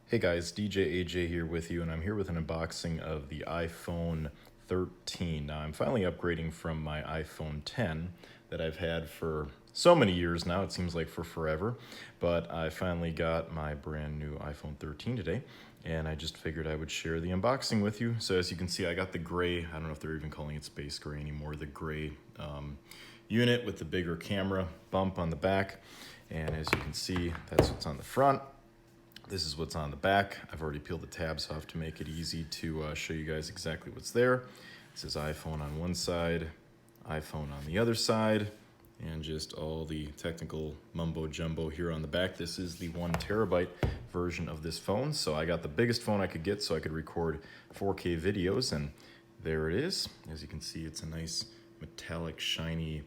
Hey guys, DJ AJ here with you, and I'm here with an unboxing of the iPhone 13. Now, I'm finally upgrading from my iPhone 10 that I've had for so many years now, it seems like for forever, but I finally got my brand new iPhone 13 today, and I just figured I would share the unboxing with you. So as you can see, I got the gray, I don't know if they're even calling it space gray anymore, the gray unit with the bigger camera bump on the back, and as you can see, that's what's on the front. This is what's on the back. I've already peeled the tabs off to make it easy to show you guys exactly what's there. It says iPhone on one side, iPhone on the other side, and just all the technical mumbo jumbo here on the back. This is the 1 terabyte version of this phone. So I got the biggest phone I could get so I could record 4K videos, and there it is. As you can see, it's a nice metallic, shiny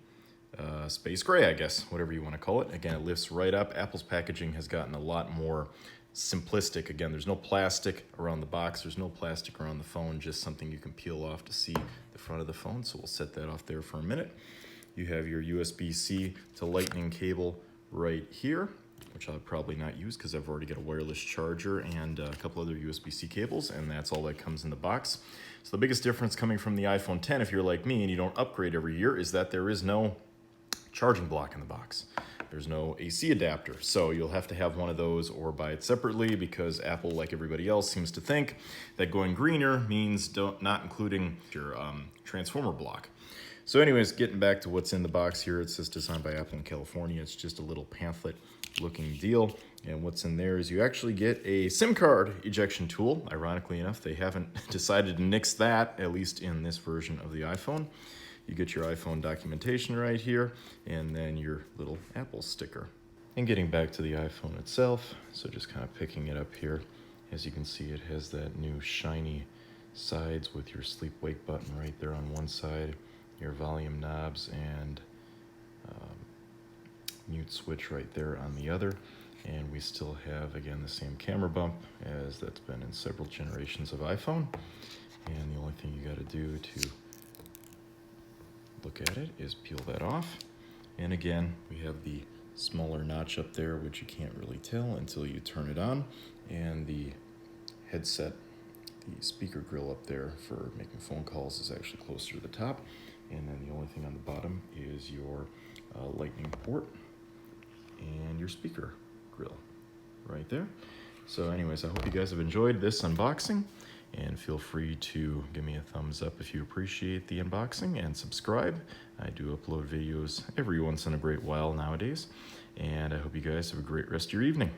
space gray, I guess, whatever you want to call it. Again, it lifts right up. Apple's packaging has gotten a lot more simplistic. Again, there's no plastic around the box, there's no plastic around the phone, just something you can peel off to see the front of the phone. So we'll set that off there for a minute. You have your USB-C to lightning cable right here, which I'll probably not use because I've already got a wireless charger and a couple other USB-C cables, and that's all that comes in the box. So the biggest difference coming from the iPhone 10, if you're like me and you don't upgrade every year, is that there is no charging block in the box. There's no AC adapter, so you'll have to have one of those or buy it separately, because Apple, like everybody else, seems to think that going greener means not including your transformer block. So anyways, getting back to what's in the box here, it says designed by Apple in California. It's just a little pamphlet looking deal, and what's in there is you actually get a SIM card ejection tool. Ironically enough, they haven't decided to nix that, at least in this version of the iPhone. You get your iPhone documentation right here, and then your little Apple sticker. And getting back to the iPhone itself, so just kind of picking it up here, as you can see, it has that new shiny sides with your sleep-wake button right there on one side, your volume knobs and mute switch right there on the other. And we still have, again, the same camera bump as that's been in several generations of iPhone. And the only thing you got to do to look at it is peel that off. And again, we have the smaller notch up there, which you can't really tell until you turn it on, and the headset, the speaker grill up there for making phone calls, is actually closer to the top. And then the only thing on the bottom is your lightning port and your speaker grill right there. So anyways, I hope you guys have enjoyed this unboxing, and feel free to give me a thumbs up if you appreciate the unboxing, and subscribe. I do upload videos every once in a great while nowadays, and I hope you guys have a great rest of your evening.